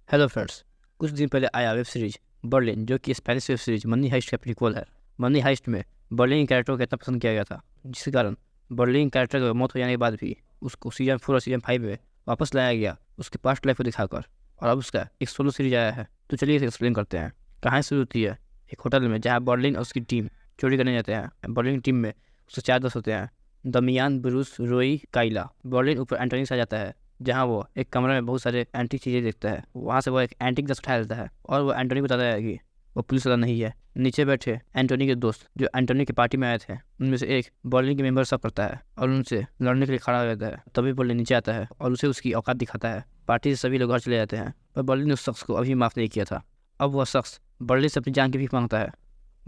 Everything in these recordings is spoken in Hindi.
Hello friends. कुछ दिन पहले आया वेब सीरीज बर्लिन, जो कि Spanish web series Money Heist का प्रीक्वल है। मनी हाइस्ट में बर्लिन कैरेक्टर को इतना पसंद किया गया था, जिसके कारण बर्लिन कैरेक्टर की मौत हो जाने के बाद भी उसको सीजन 4 और सीजन 5 में वापस लाया गया, उसके पास्ट लाइफ को दिखाकर। और अब उसका एक सोलो सीरीज आया है, तो चलिए इसे एक्सप्लेन करते हैं। कहानी शुरू होती है एक होटल में, जहाँ बर्लिन और उसकी टीम चोरी करने जाते हैं। बर्लिन की टीम में उसके 4 दोस्त होते हैं, दमियान, ब्रूस, रोई, काइला। बर्लिन ऊपर एंटोनी से आ जाता है, जहाँ वो एक कमरे में बहुत सारे एंटीक चीज़ें देखता है। वहाँ से वो एक एंटीक ग्लास उठा लेता है और वो एंटोनी को बताता है कि वो पुलिस वाला नहीं है। नीचे बैठे एंटोनी के दोस्त, जो एंटोनी की पार्टी में आए थे, उनमें से एक बर्लिन के मेंबर सब करता है और उनसे लड़ने के लिए खड़ा हो जाता है। तभी बर्लिन नीचे आता है और उसे उसकी औकात दिखाता है। पार्टी से सभी लोग घर चले जाते हैं, पर बर्लिन ने उस शख्स को अभी माफ़ नहीं किया था। अब वह शख्स बर्लिन से अपनी जान की भीख मांगता है।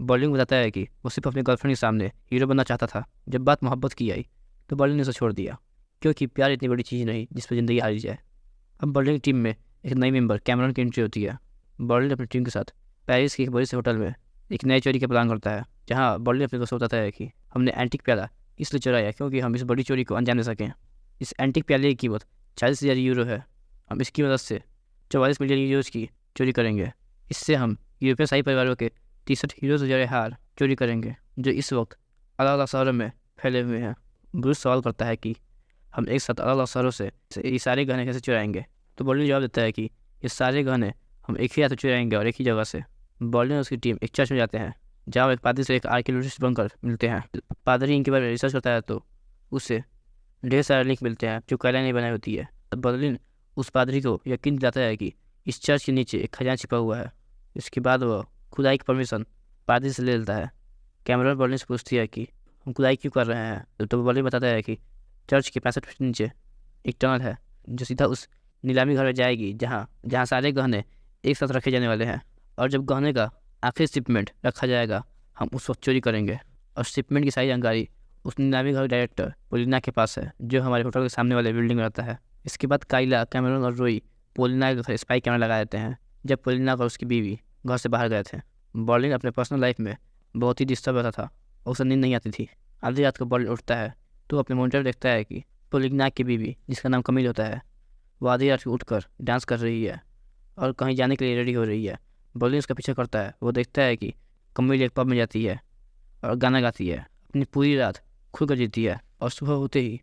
बर्लिन को बताता है कि वो सिर्फ अपनी गर्लफ्रेंड के सामने हीरो बनना चाहता था। जब बात मोहब्बत की आई तो बर्लिन ने उसे छोड़ दिया, क्योंकि प्यार इतनी बड़ी चीज़ नहीं जिस पर ज़िंदगी हारी जाए। अब बर्लिन की टीम में एक नई मेंबर कैमरन की एंट्री होती है। बर्लिन अपनी टीम के साथ पेरिस के एक बड़े से होटल में एक नए चोरी का प्लान करता है, जहां बर्लिन अपने दोस्तों को बताता है कि हमने एंटीक प्याला इसलिए चुराया क्योंकि हम इस बड़ी चोरी को अंजाम दे सकें। इस एंटीक प्याले की कीमत 40,000 यूरो है। हम इसकी मदद से 44 मिलियन यूरोज की चोरी करेंगे। इससे हम यूरोपियन शाही परिवारों के 63 हीरो से जुड़े हार चोरी करेंगे, जो इस वक्त अलग अलग शहरों में फैले हुए हैं। ब्रूस सवाल करता है कि हम एक साथ अलग अलग शहरों से ये सारे गहने कैसे चुराएंगे। तो बर्लिन जवाब देता है कि ये सारे गहने हम एक ही हाथ चुराएंगे और एक ही जगह से। बर्लिन और उसकी टीम एक चर्च में जाते हैं, जहाँ वो एक पादरी से एक आर्कियोलॉजिस्ट बनकर मिलते हैं। पादरी इनके बारे में रिसर्च करता है, तो उससे ढेर सारे लिंक मिलते हैं जो काइला ने बनाई होती है। तो बर्लिन उस पादरी को यकीन दिलाता है कि इस चर्च के नीचे एक खजाना छिपा हुआ है। इसके बाद वह खुदाई की परमिशन पादरी से ले लेता है। कैमरन बर्लिन से पूछती है कि हम खुदाई क्यों कर रहे हैं। तो बर्लिन बताता है कि चर्च के 65 फीट नीचे एक टनल है, जो सीधा उस नीलामी घर में जाएगी, जहाँ जहाँ सारे गहने एक साथ रखे जाने वाले हैं। और जब गहने का आखिरी शिपमेंट रखा जाएगा, हम उस वक्त चोरी करेंगे। और शिपमेंट की सारी जानकारी उस नीलामी घर डायरेक्टर पोलिना के पास है, जो हमारे होटल के सामने वाले बिल्डिंग में रहता है। इसके बाद काइला, कैमरन और रोई पोलिना के घर स्पाई कैमरा लगा देते हैं, जब पोलिना और उसकी बीवी घर से बाहर गए थे। बर्लिन अपने पर्सनल लाइफ में बहुत ही डिस्टर्ब रहता था और उसे नींद नहीं आती थी। आधी रात को बर्लिन उठता है तो अपने मॉनिटर देखता है कि पोलिना की बीवी, जिसका नाम कमिल होता है, वो आधी रात को उठकर डांस कर रही है और कहीं जाने के लिए रेडी हो रही है। बर्लिन उसका पीछा करता है। वो देखता है कि कमिल एक पब में जाती है और गाना गाती है, अपनी पूरी रात खुल कर जीती है और सुबह होते ही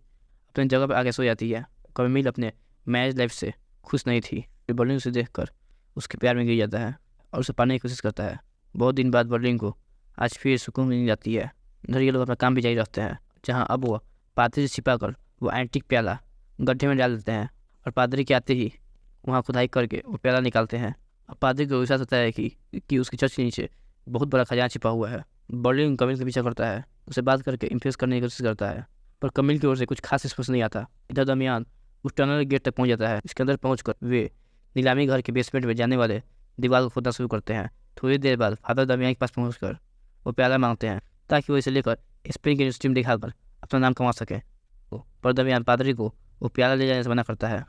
अपनी जगह पर आगे सो जाती है। कमिल अपने मैरिज लाइफ से खुश नहीं थी। बर्लिन उसे देखकर उसके प्यार में गिर जाता है और उसे पाने की कोशिश करता है। बहुत दिन बाद बर्लिन को आज फिर सुकून मिल जाती है। इधर ये लोग अपना काम भी जारी रखते हैं, जहाँ अब वो पादरी से छिपाकर वो एंटीक प्याला गड्ढे में डाल देते हैं और पादरी के आते ही वहाँ खुदाई करके वो प्याला निकालते हैं। अब पादरी को विश्वास होता है कि उसके चर्च के नीचे बहुत बड़ा खजाना छिपा हुआ है। बर्लिन कमिल के पीछा करता है, उसे बात करके इम्प्रेस करने की कोशिश करता है, पर कमिल की ओर से कुछ खास रिस्पॉन्स नहीं आता। इधर दरमियान उस टनल गेट तक पहुँच जाता है। इसके अंदर पहुँच वे नीलामी घर के बेसमेंट में जाने वाले दीवार को खोदना शुरू करते हैं। थोड़ी देर बाद फादर दरमियान के पास पहुँच वो प्याला मांगते हैं, ताकि वो इसे लेकर स्पेन की यूनिवर्सिटी में दिखाकर अपना नाम कमा सके। पर दरमियान पादरी को वो प्याला ले जाने से मना करता है,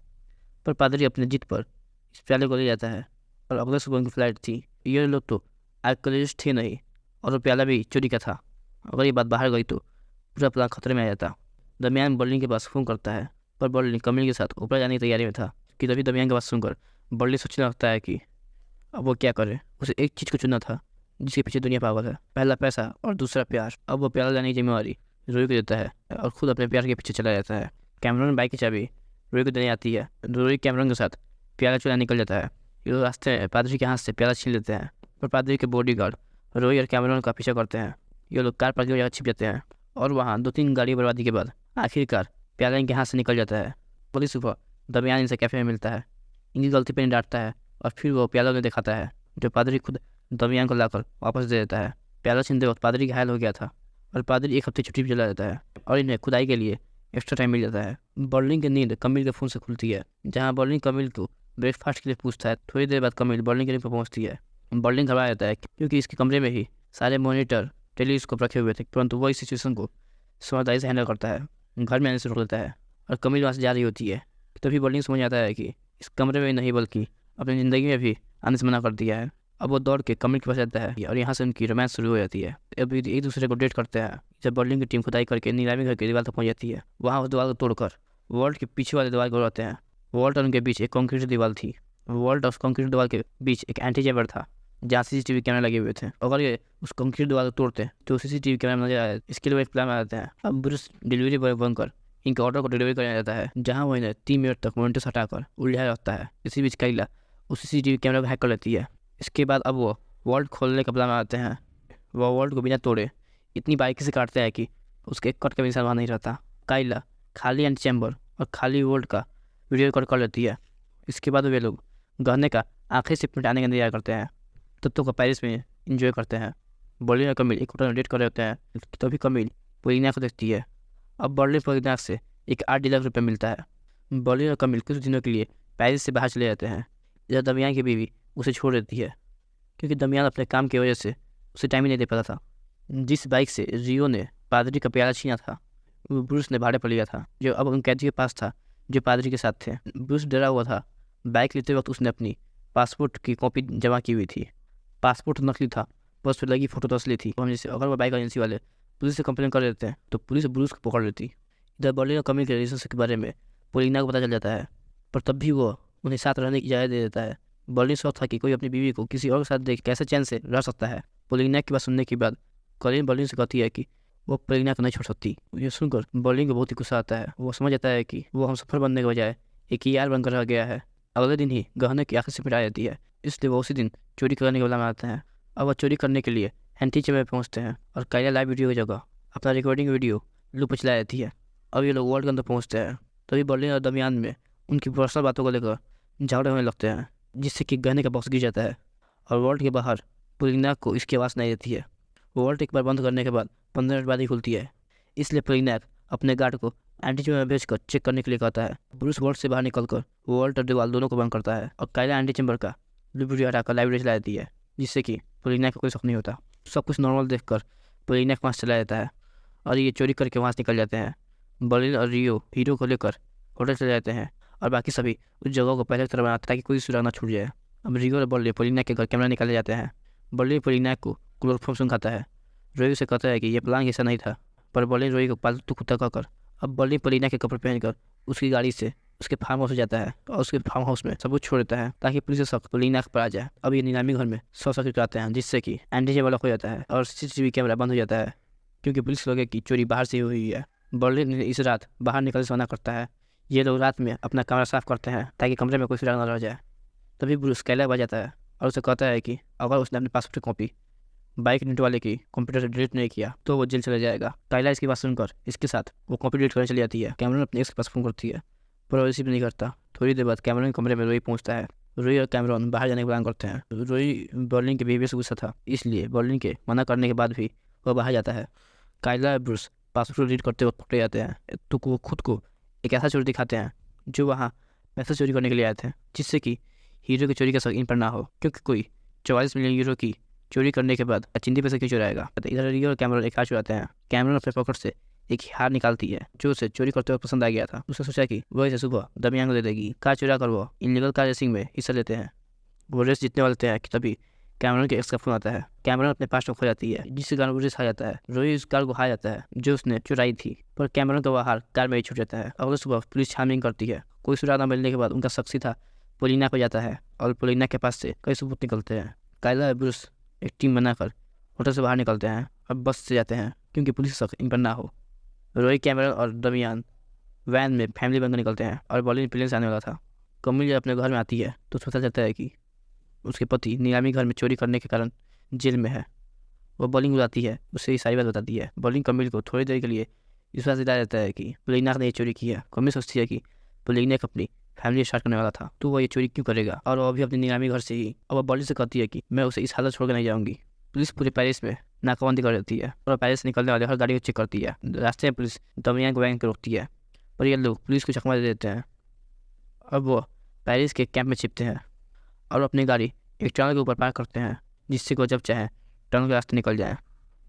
पर पादरी अपने जिद पर इस प्याले को ले जाता है। और अगले सुबह उनकी फ्लाइट थी। ये लोग तो आर्कियोलॉजिस्ट थे नहीं, और वो प्याला भी चोरी का था। अगर ये बात बाहर गई तो पूरा प्लान खतरे में आ जाता। दरमियान बर्लिन के पास फ़ोन करता है, पर बर्लिन कमिल के साथ ऊपर जाने की तैयारी में था कि तभी दरमियान के पास सुनकर बर्लिन सोचने लगता है कि अब वो क्या करे। उसे एक चीज़ को चुनना था जिसके पीछे दुनिया पागल है, पहला पैसा और दूसरा प्यार। अब वो प्याला लाने की जिम्मेवारी रोई को देता है और खुद अपने प्यार के पीछे चला जाता है। कैमरन बाइक की चाबी रोई को देने आती है। रोई कैमरन के साथ प्याला चुरा निकल जाता है। ये लोग रास्ते में पादरी के हाथ से प्याला छीन लेते हैं, पर पादरी के बॉडीगार्ड रोई और कैमरन का पीछा करते हैं। ये लोग कार पार्किंग जगह छिप जाते हैं और वहाँ 2-3 गाड़ी बर्बादी के बाद आखिरकार प्याला इनके हाथ से निकल जाता है। अगली सुबह दरमियान इनसे कैफे में मिलता है, इनकी गलती पर डांटता है और फिर वो प्याला उन्हें दिखाता है, जो पादरी खुद दरमियान को लाकर वापस दे देता है। प्याला छीनते वक्त पादरी घायल हो गया था और पादरी एक हफ्ते छुट्टी पर चला जाता है और इन्हें खुदाई के लिए एक्स्ट्रा टाइम मिल जाता है। बर्लिन की नींद कमिल के फ़ोन से खुलती है, जहाँ बर्लिन कमिल को ब्रेकफास्ट के लिए पूछता है। थोड़ी देर बाद कमिल बर्लिन के रूम पर पहुँचती है। बर्लिन घबरा जाता है क्योंकि इसके कमरे में ही सारे मॉनिटर टेलीस्कोप रखे हुए थे, परंतु वो इस सिचुएशन को समझदारी से हैंडल करता है। घर में आने से रोक लेता है और कमिल वहाँ से जा रही होती है। तभी बर्लिन समझ आता है कि इस कमरे में नहीं बल्कि अपनी ज़िंदगी में भी आने से मना कर दिया है। अब वो दौड़ के कमिल के पास जाता है और यहाँ से उनकी रोमांस शुरू हो जाती है। अभी एक दूसरे को डेट करते हैं। जब बर्लिन की टीम खुदाई करके नीलामी घर की दीवार तक पहुँच जाती है, वहाँ उस दीवार को तोड़कर वॉल्ट के पीछे वाले दीवार को उड़ाते हैं। वॉल्ट और उनके बीच एक कंक्रीट दीवार थी वॉल्ट और उस कंक्रीट दीवार के बीच एक एंटी चैम्बर था जहाँ सीसीटीवी कैमरे लगे हुए थे। अगर ये उस कंक्रीट दीवार को तोड़ते तो सीसीटीवी कैमरा नजर आया। इसके लिए वो एक प्लान बनाते हैं। अब ब्रूस डिलीवरी बॉय बनकर इनके ऑर्डर को डिलीवरी करने जाता है, जहाँ वो इन्हें 3 मिनट तक मॉनिटर से हटाकर उलझाया रखता है। इसी बीच काइला उस सीसीटीवी कैमरा को हैक कर लेती है। इसके बाद अब वो वॉल्ट खोलने का प्लान बनाते हैं। वह वॉल्ट को बिना तोड़े इतनी बारीकी से काटते हैं कि उसके कट का भी निशान वहाँ नहीं रहता। काइला खाली एंटी चैम्बर और खाली वॉल्ट का वीडियो रिकॉर्ड कर लेती है। इसके बाद वे लोग गहने का आखिरी शिपमेंट आने का इंतजार करते हैं। तब तो पेरिस में इंजॉय करते हैं। बर्लिन और कमिल एक होटल में डेट कर रहे होते हैं, तभी कमिल पोलिना को देखती है। अब बर्लिन पोलिना से एक 8 लाख रुपये मिलता है। बर्लिन और कमिल कुछ दिनों के लिए पेरिस से बाहर चले जाते हैं। इधर दमियान की बीवी उसे छोड़ देती है, क्योंकि दमियान अपने काम की वजह से उसे टाइम ही नहीं दे पाता था। जिस बाइक से रियो ने पादरी का प्याला छीना था, वो ब्रूस ने भाड़े पर लिया था, जो अब उन कैदी के पास था जो पादरी के साथ थे। ब्रूस डरा हुआ था। बाइक लेते वक्त उसने अपनी पासपोर्ट की कॉपी जमा की हुई थी। पासपोर्ट नकली था, पर उस पर लगी फोटो तो असली थी। हम जैसे अगर वह बाइक एजेंसी वाले पुलिस से कंप्लेन कर देते हैं तो पुलिस ब्रूस को पकड़ लेती। इधर बर्लिन और कमिल के रिलेशनशिप के बारे में पोलिना को पता चल जाता है, पर तब भी वो उन्हें साथ रहने की इजाज़त दे देता है। बर्लिन शौक था कि कोई अपनी बीवी को किसी और के साथ देख कैसे चैन से रह सकता है। पोलिना की बात सुनने के बाद कॉलिन बर्लिन से कहती है कि वो पोलिना को नहीं छोड़ सकती। ये सुनकर बर्लिन को बहुत ही गुस्सा आता है। वो समझ जाता है कि वो हम सफर बनने के बजाय एक यार बनकर रह गया है। अगले दिन ही गहने की आखिर से मिटा जाती है, इसलिए वो उसी दिन चोरी करने के प्लान बनाते हैं। अब वह चोरी करने के लिए एंटी चैम्बर में पहुँचते हैं और काइला लाइव वीडियो की जगह अपना रिकॉर्डिंग वीडियो लूप पर चला देती है। अब ये लोग वर्ल्ड के अंदर पहुँचते हैं, तभी बर्लिन और दमियान में उनकी पर्सनल बातों को लेकर झगड़े होने लगते हैं, जिससे कि गहने का बॉक्स गिर जाता है और वर्ल्ड के बाहर पोलिना को इसकी आवाज़ नहीं देती है। वर्ल्ड एक बार बंद करने के बाद 15 मिनट बाद ही खुलती है, इसलिए पोलिना अपने गार्ड को एंटी चैम्बर में भेजकर चेक करने के लिए कहता है। ब्रूस वर्ल्ड से बाहर निकलकर वर्ल्ड और दीवार दोनों को बंद करता है और काइला एंटी चैम्बर का वीडियो हटाकर लाइब्रेरी चला देती है, जिससे कि पोलिना का कोई शक नहीं होता। सब कुछ नॉर्मल देखकर पोलिना के पास चला जाता है और ये चोरी करके वहाँ से निकल जाते हैं। बर्लिन और रियो हीरो को लेकर होटल चले जाते हैं और बाकी सभी उस जगह को पहले की तरह बनाते ताकि कोई सुराग ना छूट जाए। अब रियो और बर्लिन पोलिना के घर कैमरा निकाले जाते हैं। बर्लिन पोलिना को क्लोरोफॉर्म सुनखाता है। रोई से कहता है कि यह प्लान ऐसा नहीं था, पर बर्लिन रोई को पालतू कुत्ता कहकर अब बर्लिन पोलिना के कपड़े पहनकर उसकी गाड़ी से उसके फार्म हाउस जाता है और उसके फार्म हाउस में सब कुछ छोड़ देता है ताकि पुलिस का शक पोलिना पर आ जाए। अब ये नीलामी घर में शॉर्ट सर्किट कराते हैं, जिससे कि एंटी चैम्बर लॉक हो जाता है और सीसीटीवी कैमरा बंद हो जाता है, क्योंकि पुलिस लोग की चोरी बाहर से हुई है। बर्लिन इस रात बाहर निकलने से मना करता है। ये लोग रात में अपना कमरा साफ करते हैं ताकि कमरे में कोई सुराग न रह जाए। तभी ब्रूस काइला आ जाता है और उसे कहता है कि अगर उसने अपने पासपोर्ट की कॉपी बाइक नेट वाले की कंप्यूटर से डिलीट नहीं किया तो वो जेल चला जाएगा। काइला इसकी बात सुनकर इसके साथ वो कॉपी डिलीट करने चली जाती है। कैमरन अपने एक्स के पास फोन करती है, पर वो रिसीव नहीं करता। थोड़ी देर बाद कैमरन के कमरे में रोई पहुंचता है। रोई और कैमरन बाहर जाने का प्लान करते हैं। रोई बर्लिन के बिहेवियर से गुस्सा था, इसलिए बर्लिन के मना करने के बाद भी वह बाहर जाता है। काइला और ब्रूस पासपोर्ट डिलीट करते वक्त पकड़े जाते हैं, तो वो खुद को एक ऐसा चोर दिखाते हैं जो वहाँ पैसा चोरी करने के लिए आए थे, जिससे कि हीरो की चोरी का शक इन पर ना हो, क्योंकि कोई 44 मिलियन यूरो की चोरी करने के बाद अचिंती पैसे क्यों चुराएगा। इधर रियो और कैमरन एक हार चुराते हैं। कैमरन अपने पॉकेट से एक हार निकालती है जो उसे चोरी करते वक्त पसंद आ गया था। उसने सोचा कि वह इसे सुबह दमियान को दे देगी। कार चुरा कर वो इनलीगल कार रेसिंग में हिस्सा लेते हैं। वो रेस जीतने वाले हैं कि तभी कैमरन के एक्स का फोन आता है। कैमरन अपने पास में खो जाती है, जिसके कारण वो रेस हार जाता है। रोई उस कार को हार जाता है जो उसने चुराई थी, पर कैमरन का वह हार कार में ही छूट जाता है। अगले सुबह पुलिस छानबीन करती है। कोई सुराग न मिलने के बाद उनका शक सीधा पोलिना पर जाता है और पोलिना के पास से कई सबूत निकलते हैं। काइला और ब्रूस एक टीम बनाकर होटल से बाहर निकलते हैं और बस से जाते हैं, क्योंकि पुलिस शक इन पर ना हो। रोई, कैमरन और दमियान वैन में फैमिली बनकर निकलते हैं और बर्लिन प्लेन से आने वाला था। कमिल जब अपने घर में आती है तो पता चलता है कि उसके पति नीलामी घर में चोरी करने के कारण जेल में है। वह बर्लिन बुलाती है, उससे ये सारी बात बताती है। बर्लिन कमिल को थोड़ी देर के लिए विश्वास दिला देता है कि पोलिना ने ये चोरी की है। कमिल सोचती है कि पोलिना अपनी फैमिली स्टार्ट करने वाला था, तो वह ये चोरी क्यों करेगा, और वह भी अपनी नीलामी घर से ही। और वह बर्लिन से कहती है कि मैं उसे इस हालत छोड़कर नहीं जाऊँगी। पुलिस पूरे पेरिस में नाकाबंदी कर देती है और पेरिस से निकलने वाले हर गाड़ी को चेक करती है। रास्ते में पुलिस दमियान को वैन को रोकती है, पर ये लोग पुलिस को चकमा दे देते हैं। अब वो पेरिस के कैंप में छिपते हैं और अपनी गाड़ी एक टनल के ऊपर पार्क करते हैं, जिससे कि वो जब चाहे टनल के रास्ते निकल जाए।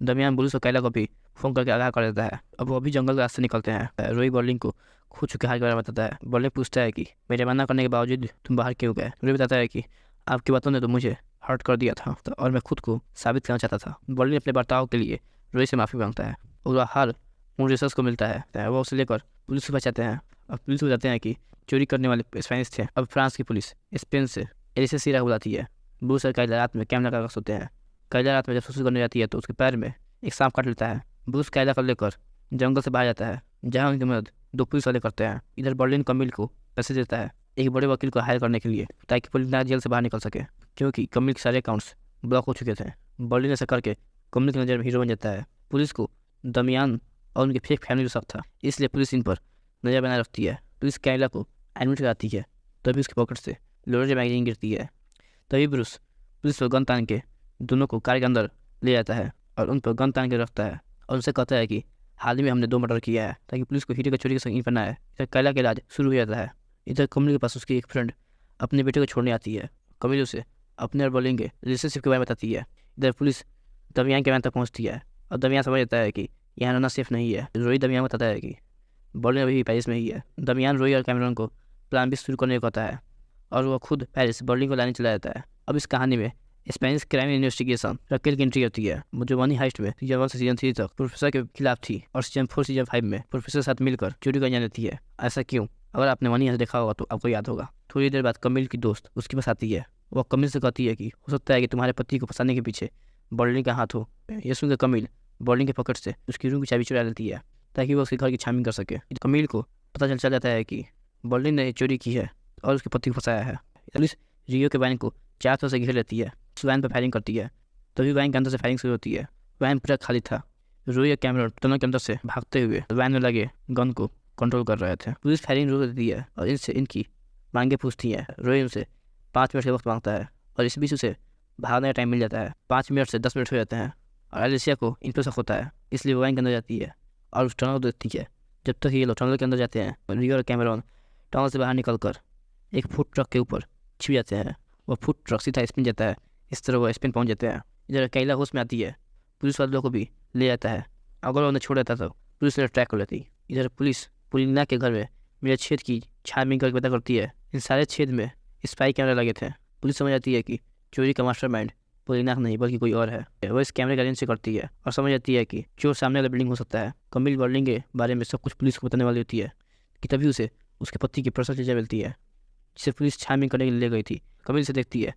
दमियान ब्रूस और काइला को भी फ़ोन करके आगाह कर देता है। अब वो भी जंगल के रास्ते निकलते हैं। रोई बर्लिन को खो चुके हार के बारे में बताता है। बर्लिन पूछता है कि मेरे मना करने के बावजूद तुम बाहर क्यों गए। रोई बताता है कि आपकी बातों ने तो मुझे हर्ट कर दिया था और मैं खुद को साबित करना चाहता था। बर्लिन अपने बर्ताव के लिए रोई से माफ़ी मांगता है और वह हार उन रिसर्च को मिलता है। वह उसे लेकर पुलिस को बचाते हैं और पुलिस को बताते हैं कि चोरी करने वाले स्पेनिश थे। अब फ्रांस की पुलिस स्पेन से एलिसा सीरा को बुलाती है। ब्रूस और काइला रात में कैमरा लगा कर सोते हैं। काइला रात में जब सुसु करने जाती है तो उसके पैर में एक सांप काट लेता है। ब्रूस काइला को लेकर जंगल से बाहर जाता है, जहाँ उनकी मदद 2 पुलिस वाले करते हैं। इधर बर्लिन कमिल को पैसे देता है एक बड़े वकील को हायर करने के लिए, ताकि पुलिस जेल से बाहर निकल सके, क्योंकि कमिल के सारे अकाउंट्स ब्लॉक हो चुके थे। बर्लिन ऐसा करके कमिल की नज़र में हीरो बन जाता है। पुलिस को दमियान और उनकी फेक फैमिली को शक था, इसलिए पुलिस इन पर नज़र बनाए रखती है। पुलिस काइला को एडमिट कराती है, तभी उसके पॉकेट से लोरेंजो मैगजीन गिरती है। तभी ब्रूस पुलिस पर गन तान के दोनों को कार के अंदर ले जाता है और उन पर गन तान के रखता है और उनसे कहता है कि हाल ही में हमने 2 मर्डर किया है, ताकि पुलिस को हीरो की चोरी का संगीन पर ना आए। इधर काइला का इलाज शुरू हो जाता है। इधर कमिल के पास उसकी एक फ्रेंड अपने बेटे को छोड़ने आती है। कमिल उसे अपने और बर्लिन के रिलेशनशिप के बारे में बताती है। इधर पुलिस दमियान के वहाँ तक पहुँचती है और दमियान समझ जाता है कि यहाँ रहना सेफ नहीं है। रोई दमियान बताता है कि बर्लिन अभी भी पेरिस में ही है। दमियान रोई और कैमरन को प्लान बी शुरू करने को कहता है और वह खुद पेरिस बर्लिन को लाने चला जाता है। अब इस कहानी में स्पेनिश क्राइम इन्वेस्टिगेशन रकेल की एंट्री होती है, जो मनी हाइस्ट में सीजन 1 से सीजन 3 तक प्रोफेसर के खिलाफ थी और सीजन 4 सीजन 5 में प्रोफेसर के साथ मिलकर चोरी करने जाती है। ऐसा क्यों? अगर आपने मनी हाइस्ट देखा होगा तो आपको याद होगा। थोड़ी देर बाद कमिल की दोस्त उसके पास आती है। वह कमिल से कहती है कि हो सकता है कि तुम्हारे पति को फंसाने के पीछे बर्लिन का हाथ हो। यह सुनकर कमिल बर्लिन के पॉकेट से उसकी रूम की चाबी चुरा लेती है, ताकि वह उसके घर की छानबीन कर सके। कमिल को पता चल जाता है कि बर्लिन ने चोरी की है और उसके पति को फंसाया है। पुलिस रियो के वैन को 4 तरफ से घेर लेती है, उस वैन पर फायरिंग करती है। तभी वैन के अंदर से फायरिंग शुरू होती है। वैन पूरा खाली था। रोई और कैमरन टनल के अंदर से भागते हुए वैन में लगे गन को कंट्रोल कर रहे थे। पुलिस फायरिंग रोक देती है और इनसे इनकी मांगे पूछती है। रोई उनसे 5 मिनट का वक्त मांगता है और इस बीच उसे भागने का टाइम मिल जाता है। 5 मिनट से 10 मिनट हो जाते हैं और एलिसिया को इन पर शक होता है, इसलिए वो वैन के अंदर जाती है और उस टनल को देखती है। जब तक ये लोग टनल के अंदर जाते हैं, रियो और कैमरन टनल से बाहर निकलकर एक फूड ट्रक के ऊपर छिप जाते हैं। वह फूड ट्रक सीधा स्पिन जाता है, इस तरह वह स्पेन पहुंच जाते हैं। इधर काइला होश में आती है। पुलिस वाले को भी ले जाता है। अगर उन्हें छोड़ देता तो पुलिस ने ट्रैक कर लेती। इधर पुलिस पुलिना के घर में मेरे छेद की छानबीन करके पता करती है। इन सारे छेद में स्पाई कैमरा लगे थे। पुलिस समझ जाती है कि चोरी का मास्टरमाइंड पुलिना नहीं बल्कि कोई और है। वह इस कैमरे का लेंस से करती है और समझ जाती है कि चोर सामने वाला बिल्डिंग हो सकता है। कमिल बर्लिन के बारे में सब कुछ पुलिस को बताने वाली होती है कि तभी उसे उसके पति की पर्सनल चीज़ें मिलती है, जिसे पुलिस छानबीन करने के लिए ले गई थी। कमिल से देखती है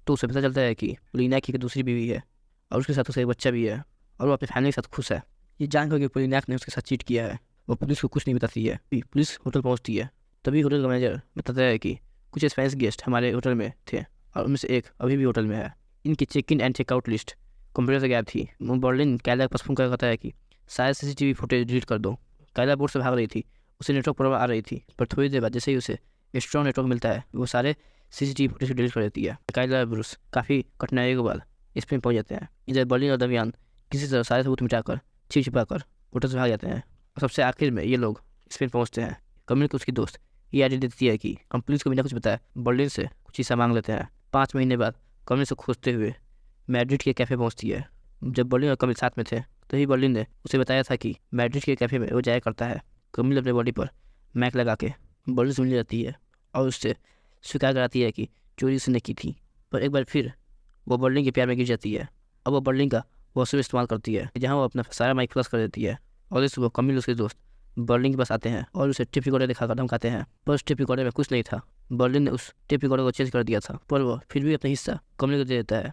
तो उसे पता चलता है कि पुलिना की दूसरी बीवी है और उसके साथ उसे एक बच्चा भी है और वो अपनी फैमिली के साथ खुश है। ये जानकर कि पुलिनाक ने उसके साथ चीट किया है, वो पुलिस को कुछ नहीं बताती है। पुलिस होटल पहुंचती है। तभी होटल का मैनेजर बताता है कि कुछ स्पेनिश गेस्ट हमारे होटल में थे और उनमें से एक अभी भी होटल में है। इनकी check in and checkout list computer से गायब थी। बर्लिन काइला के पास फोन कर कहता है कि शायद CCTV फुटेज डिलीट कर दो। काइला बोर्ड से भाग रही थी, उसे नेटवर्क प्रॉब्लम आ रही थी, पर थोड़ी देर बाद जैसे ही उसे स्ट्रॉन्ग नेटवर्क मिलता है वो सारे CCTV फुटेज डिलीट कर देती है। काइला और ब्रूस काफ़ी कठिनाइयों के बाद स्पेन पहुंच जाते हैं। इधर बर्लिन और दमियान किसी तरह सारे सबूत मिटाकर छिपा होटल से भाग जाते हैं और सबसे आखिर में ये लोग स्पेन पहुंचते हैं। कमिल को उसकी दोस्त ये आइडिया देती है कि हम पुलिस को बिना कुछ बताए बर्लिन से कुछ हिस्सा मांग लेते हैं। 5 महीने बाद कमिल से खोजते हुए मैड्रिड के कैफ़े पहुंचती है। जब बर्लिन और कमिल साथ में थे तभी बर्लिन ने उसे बताया था कि मैड्रिड के कैफ़े में वो जाया करता है। कमिल अपने बॉडी पर मैक लगा के बर्लिन से मिल जाती है और उससे स्वीकार कराती है कि चोरी उसने की थी, पर एक बार फिर वो बर्लिन के प्यार में गिर जाती है। अब वो बर्लिन का वॉशरूम इस्तेमाल करती है, जहाँ वो अपना सारा माइक फ्लश कर देती है और इस सुबह कमिल उसके दोस्त बर्लिन के पास आते हैं और उसे टेप रिकॉर्डर दिखाकर धमकाते हैं, पर उस टेप रिकॉर्डर में कुछ नहीं था। बर्लिन ने उस टेप रिकॉर्डर को चेंज कर दिया था, पर वो फिर भी अपना हिस्सा कमिल को दे देता है।